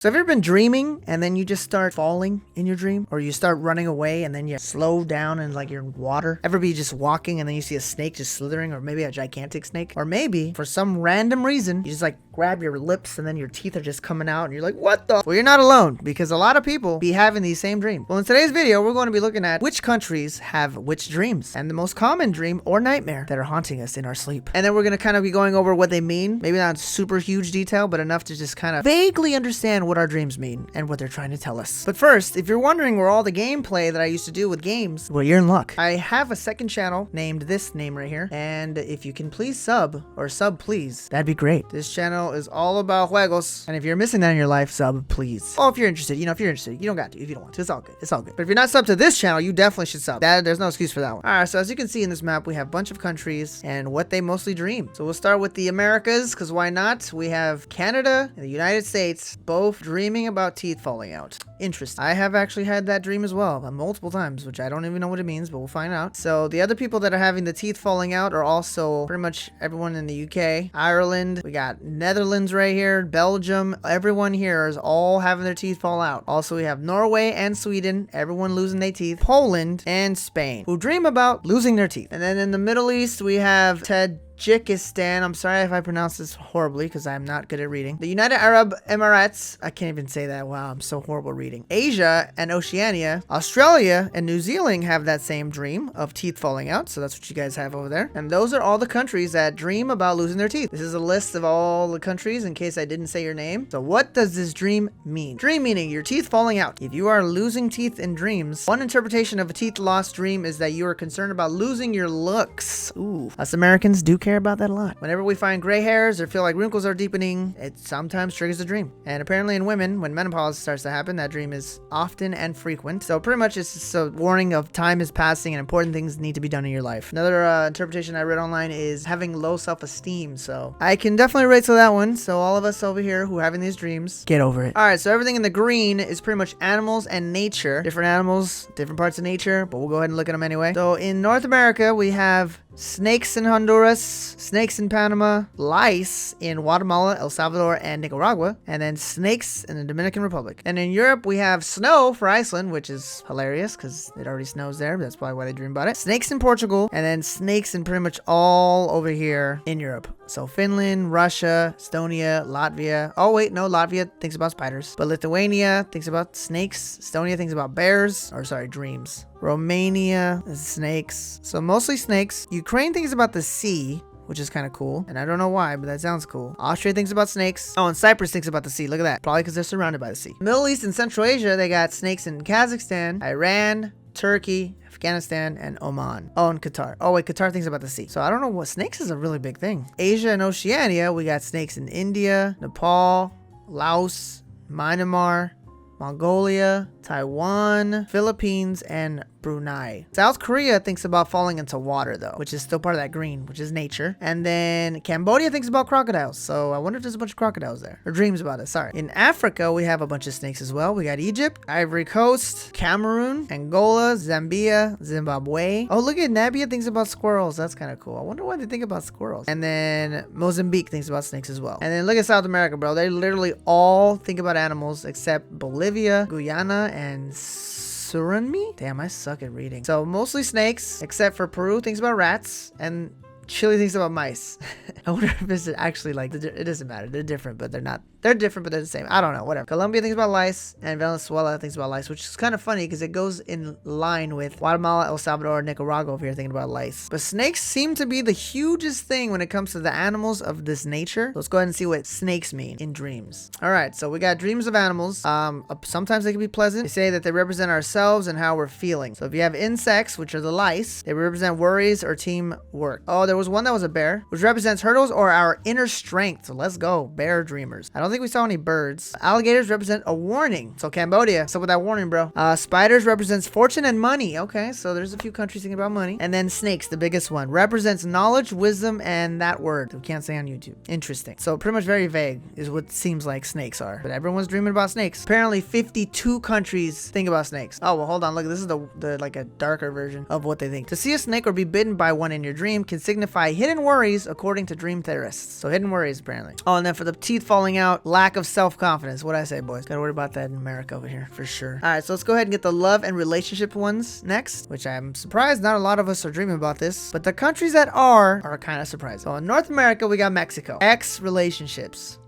So have you ever been dreaming and then you just start falling in your dream? Or you start running away and then you slow down and like you're in water? Ever be just walking and then you see a snake just slithering, or maybe a gigantic snake? Or maybe for some random reason, you just like grab your lips and then your teeth are just coming out and you're like, what the? Well, you're not alone, because a lot of people be having these same dreams. Well, in today's video, we're going to be looking at which countries have which dreams and the most common dream or nightmare that are haunting us in our sleep. And then we're going to kind of be going over what they mean. Maybe not super huge detail, but enough to just kind of vaguely understand what our dreams mean and what they're trying to tell us. But first, if you're wondering where all the gameplay that I used to do with games, well, you're in luck. I have a second channel named this name right here, and if you can please sub please, that'd be great. This channel is all about juegos, and if you're missing that in your life, sub please. Oh, if you're interested, if you're interested, you don't got to. If you don't want to, it's all good. It's all good. But if you're not subbed to this channel, you definitely should sub. There's no excuse for that one. All right, so as you can see in this map, we have a bunch of countries and what they mostly dream. So we'll start with the Americas, because why not? We have Canada and the United States both dreaming about teeth falling out. Interesting. I have actually had that dream as well, multiple times, which I don't even know what it means, but we'll find out. So the other people that are having the teeth falling out are also pretty much everyone in the UK, Ireland, we got Netherlands right here, Belgium, everyone here is all having their teeth fall out. Also, we have Norway and Sweden, everyone losing their teeth, Poland and Spain, who dream about losing their teeth. And then in the Middle East, we have Tajikistan. I'm sorry if I pronounce this horribly because I'm not good at reading. The United Arab Emirates. I can't even say that. Wow, I'm so horrible reading. Asia and Oceania. Australia and New Zealand have that same dream of teeth falling out. So that's what you guys have over there. And those are all the countries that dream about losing their teeth. This is a list of all the countries in case I didn't say your name. So what does this dream mean? Dream meaning your teeth falling out. If you are losing teeth in dreams, one interpretation of a teeth loss dream is that you are concerned about losing your looks. Ooh, us Americans do care about that a lot. Whenever we find gray hairs or feel like wrinkles are deepening, it sometimes triggers a dream. And apparently in women, when menopause starts to happen, that dream is often and frequent. So pretty much it's just a warning of time is passing and important things need to be done in your life. Another interpretation I read online is having low self-esteem. So I can definitely relate to that one. So all of us over here who are having these dreams, get over it. All right, so everything in the green is pretty much animals and nature. Different animals, different parts of nature, but we'll go ahead and look at them anyway. So in North America, we have snakes in Honduras, snakes in Panama, lice in Guatemala, El Salvador, and Nicaragua, and then snakes in the Dominican Republic. And in Europe, we have snow for Iceland, which is hilarious because it already snows there. That's probably why they dream about it. Snakes in Portugal, and then snakes in pretty much all over here in Europe. So Finland, Russia, Estonia, Latvia. Oh wait, no, Latvia thinks about spiders. But Lithuania thinks about snakes. Estonia thinks about bears. Or sorry, dreams. Romania is snakes. So mostly snakes. Ukraine thinks about the sea, which is kind of cool. And I don't know why, but that sounds cool. Austria thinks about snakes. Oh, and Cyprus thinks about the sea. Look at that. Probably because they're surrounded by the sea. Middle East and Central Asia, they got snakes in Kazakhstan, Iran, Turkey, Afghanistan, and Oman. Oh, and Qatar. Oh, wait, Qatar thinks about the sea. So I don't know what snakes is a really big thing. Asia and Oceania, we got snakes in India, Nepal, Laos, Myanmar, Mongolia, Taiwan, Philippines, and Brunei. South Korea thinks about falling into water though, which is still part of that green, which is nature. And then Cambodia thinks about crocodiles. So I wonder if there's a bunch of crocodiles there, or dreams about it. Sorry. In Africa, we have a bunch of snakes as well. We got Egypt, Ivory Coast, Cameroon, Angola, Zambia, Zimbabwe. Oh, look at Namibia thinks about squirrels. That's kind of cool. I wonder why they think about squirrels. And then Mozambique thinks about snakes as well. And then look at South America, bro. They literally all think about animals except Bolivia, Guyana, and Suriname? Damn, I suck at reading. So mostly snakes, except for Peru thinks about rats, and Chile thinks about mice. I wonder if this is actually like, it doesn't matter. They're different, but they're not. They're different, but they're the same. I don't know, whatever. Colombia thinks about lice, and Venezuela thinks about lice, which is kind of funny because it goes in line with Guatemala, El Salvador, Nicaragua over here thinking about lice. But snakes seem to be the hugest thing when it comes to the animals of this nature. Let's go ahead and see what snakes mean in dreams. All right, so we got dreams of animals. Sometimes they can be pleasant. They say that they represent ourselves and how we're feeling. So if you have insects, which are the lice, they represent worries or teamwork. Oh, there was one that was a bear, which represents hurdles or our inner strength. So let's go, bear dreamers. I don't think we saw any birds. Alligators represent a warning. So Cambodia. So with that warning, bro. Spiders represents fortune and money. Okay, so there's a few countries thinking about money. And then snakes, the biggest one, represents knowledge, wisdom, and that word we can't say on YouTube. Interesting. So pretty much very vague is what seems like snakes are. But everyone's dreaming about snakes. Apparently 52 countries think about snakes. Oh, well, hold on. Look, this is the like a darker version of what they think. To see a snake or be bitten by one in your dream can signify hidden worries according to dream theorists. So hidden worries apparently. Oh, and then for the teeth falling out, about lack of self-confidence. What'd I say, boys? Gotta worry about that in America over here, for sure. All right, so let's go ahead and get the love and relationship ones next, which I'm surprised not a lot of us are dreaming about this, but the countries that are kind of surprising. So in North America, we got Mexico. Relationships.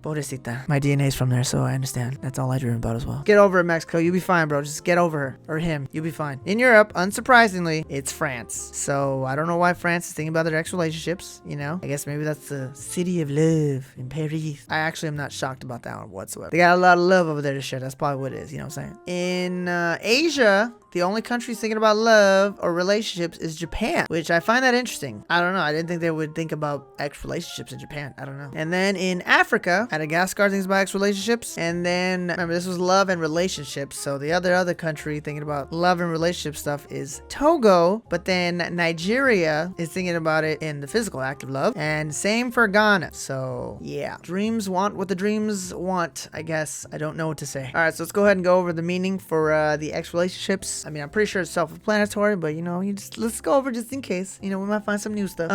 Pobrecita. My DNA's from there, so I understand. That's all I dream about as well. Get over it, Mexico. You'll be fine, bro. Just get over her. Or him. You'll be fine. In Europe, unsurprisingly, it's France. So I don't know why France is thinking about their ex-relationships, you know? I guess maybe that's the city of love in Paris. I actually am not shocked about that one whatsoever. They got a lot of love over there to share. That's probably what it is, you know what I'm saying? In Asia, the only country thinking about love or relationships is Japan, which I find that interesting. I don't know. I didn't think they would think about ex-relationships in Japan. I don't know. And then in Africa, Madagascar thinks about ex-relationships. And then, remember, this was love and relationships. So the other country thinking about love and relationship stuff is Togo. But then Nigeria is thinking about it in the physical act of love. And same for Ghana. So, yeah. Dreams want what the dreams want, I guess. I don't know what to say. All right, so let's go ahead and go over the meaning for the ex-relationships. I mean, I'm pretty sure it's self-explanatory, but you know, let's go over just in case. You know, we might find some new stuff.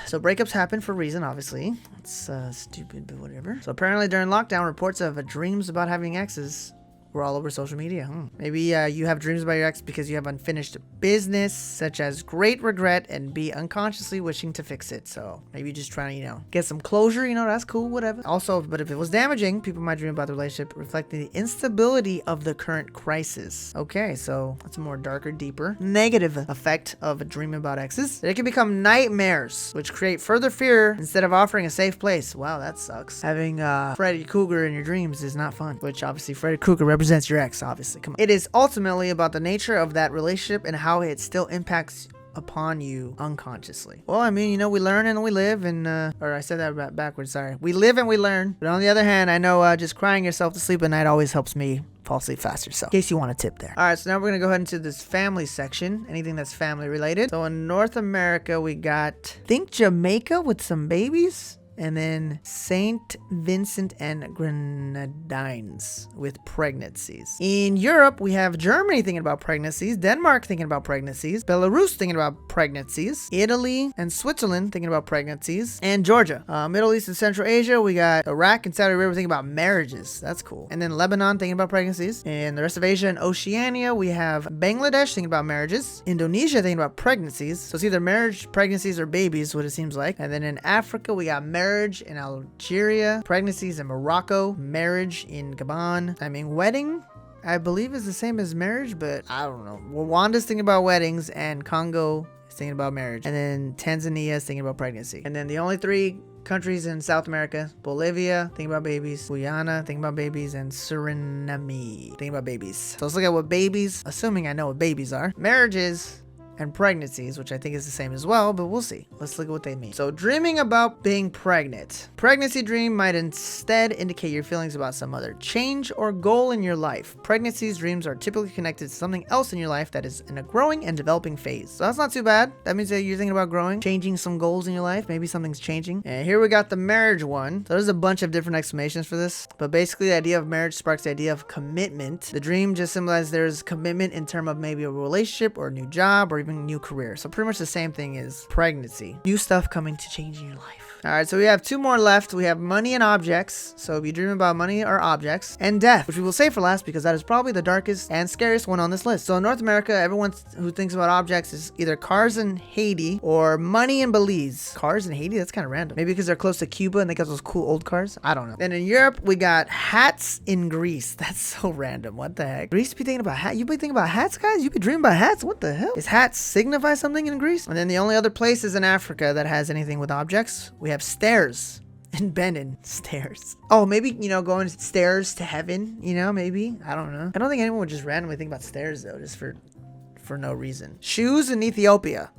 So breakups happen for a reason, obviously. It's stupid, but whatever. So apparently during lockdown, reports of dreams about having exes were all over social media. Maybe you have dreams about your ex because you have unfinished business, such as great regret and be unconsciously wishing to fix it. So maybe you're just trying to, you know, get some closure, you know, that's cool, whatever. Also, but if it was damaging, people might dream about the relationship reflecting the instability of the current crisis. Okay, so that's a more darker, deeper, negative effect of dreaming about exes. They can become nightmares, which create further fear instead of offering a safe place. Wow, that sucks. Having Freddy Krueger in your dreams is not fun, which obviously Freddy Krueger represents your ex, obviously. Come on. It is ultimately about the nature of that relationship and how it still impacts upon you unconsciously. Well, I mean, you know, we learn and we live, and or I said that backwards, sorry. We live and we learn. But on the other hand, I know just crying yourself to sleep at night always helps me fall asleep faster. So in case you want a tip there. All right, so now we're gonna go ahead into this family section, anything that's family related. So in North America, we got, think Jamaica with some babies. And then St. Vincent and Grenadines with pregnancies. In Europe, we have Germany thinking about pregnancies, Denmark thinking about pregnancies, Belarus thinking about pregnancies, Italy and Switzerland thinking about pregnancies, and Georgia. Middle East and Central Asia, we got Iraq and Saudi Arabia thinking about marriages. That's cool. And then Lebanon thinking about pregnancies. In the rest of Asia and Oceania, we have Bangladesh thinking about marriages, Indonesia thinking about pregnancies. So it's either marriage, pregnancies, or babies, what it seems like. And then in Africa, we got marriage in Algeria, pregnancies in Morocco, marriage in Gabon. I mean, wedding, I believe, is the same as marriage, but I don't know. Rwanda's thinking about weddings, and Congo is thinking about marriage. And then Tanzania is thinking about pregnancy. And then the only three countries in South America, Bolivia, thinking about babies, Guyana, thinking about babies, and Suriname, thinking about babies. So let's look at what babies, assuming I know what babies are. Marriages and pregnancies, which I think is the same as well, but we'll see. Let's look at what they mean. So dreaming about being pregnant. Pregnancy dream might instead indicate your feelings about some other change or goal in your life. Pregnancy's dreams are typically connected to something else in your life that is in a growing and developing phase. So that's not too bad. That means that you're thinking about growing, changing some goals in your life. Maybe something's changing. And here we got the marriage one. So there's a bunch of different explanations for this, but basically the idea of marriage sparks the idea of commitment. The dream just symbolizes there's commitment in terms of maybe a relationship or a new job or even new career. So pretty much the same thing as pregnancy. New stuff coming to change in your life. All right, so we have two more left. We have money and objects. So if you dream about money or objects, and death, which we will save for last because that is probably the darkest and scariest one on this list. So in North America, everyone who thinks about objects is either cars in Haiti or money in Belize. Cars in Haiti? That's kind of random. Maybe because they're close to Cuba and they got those cool old cars. I don't know. Then in Europe, we got hats in Greece. That's so random. What the heck? Greece be thinking about hats? You be thinking about hats, guys? You be dreaming about hats? What the hell? Is hats signify something in Greece? And then the only other places in Africa that has anything with objects, we have stairs in Benin. Stairs. Oh, maybe, you know, going stairs to heaven, you know, maybe. I don't know. I don't think anyone would just randomly think about stairs, though, just for no reason. Shoes in Ethiopia.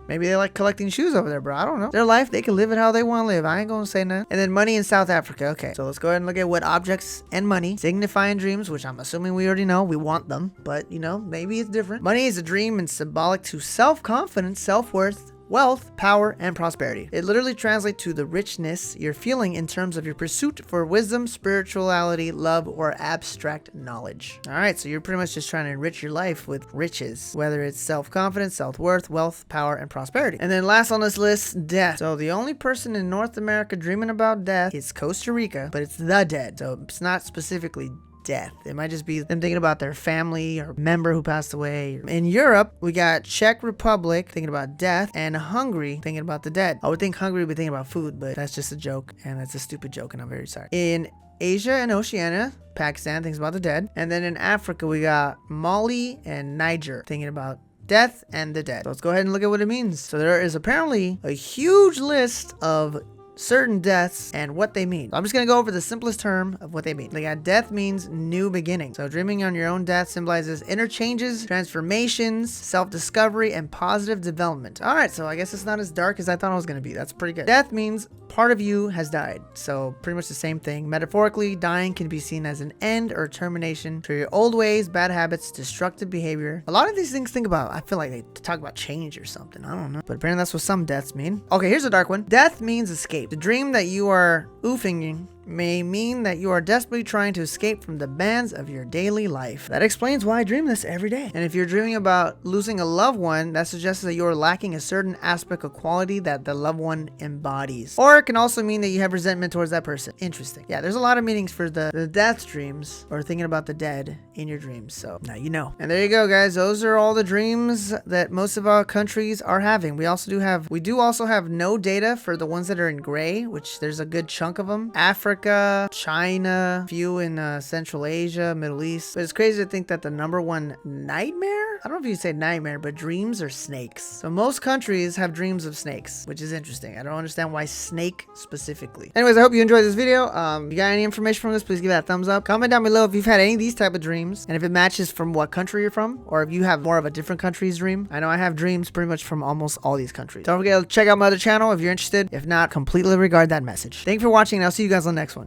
Maybe they like collecting shoes over there, bro. I don't know. Their life, they can live it how they want to live. I ain't gonna say nothing. And then money in South Africa. Okay, so let's go ahead and look at what objects and money signify in dreams, which I'm assuming we already know. We want them, but, you know, maybe it's different. Money is a dream and symbolic to self-confidence, self-worth, wealth, power, and prosperity. It literally translates to the richness you're feeling in terms of your pursuit for wisdom, spirituality, love, or abstract knowledge. All right, so you're pretty much just trying to enrich your life with riches, whether it's self-confidence, self-worth, wealth, power, and prosperity. And then last on this list, death. So the only person in North America dreaming about death is Costa Rica, but it's the dead. So it's not specifically death. It might just be them thinking about their family or member who passed away. In Europe, we got Czech Republic thinking about death and Hungary thinking about the dead. I would think Hungary would be thinking about food, but that's just a joke, and that's a stupid joke, and I'm very sorry. In Asia and Oceania, Pakistan thinks about the dead. And then in Africa, we got Mali and Niger thinking about death and the dead. So let's go ahead and look at what it means. So there is apparently a huge list of certain deaths and what they mean. I'm just going to go over the simplest term of what they mean. They got death means new beginning. So dreaming on your own death symbolizes inner changes, transformations, self-discovery, and positive development. All right, so I guess it's not as dark as I thought it was going to be. That's pretty good. Death means part of you has died. So pretty much the same thing. Metaphorically, dying can be seen as an end or termination to your old ways, bad habits, destructive behavior. A lot of these things I feel like they talk about change or something. I don't know. But apparently that's what some deaths mean. Okay, here's a dark one. Death means escape. The dream that you are oofing may mean that you are desperately trying to escape from the bands of your daily life. That explains why I dream this every day. And if you're dreaming about losing a loved one, that suggests that you are lacking a certain aspect of quality that the loved one embodies. Or it can also mean that you have resentment towards that person. Interesting. Yeah, there's a lot of meanings for the death dreams or thinking about the dead in your dreams. So now you know. And there you go, guys. Those are all the dreams that most of our countries are having. We do also have no data for the ones that are in gray, which there's a good chunk of them. Africa, China, few in Central Asia, Middle East. But it's crazy to think that the number one nightmare, I don't know if you say nightmare, but dreams are snakes. So most countries have dreams of snakes, which is interesting. I don't understand why snake specifically. Anyways, I hope you enjoyed this video. If you got any information from this, please give that a thumbs up. Comment down below if you've had any of these type of dreams and if it matches from what country you're from, or if you have more of a different country's dream. I know I have dreams pretty much from almost all these countries. Don't forget to check out my other channel if you're interested. If not, completely regard that message. Thank you for watching, and I'll see you guys on the next one.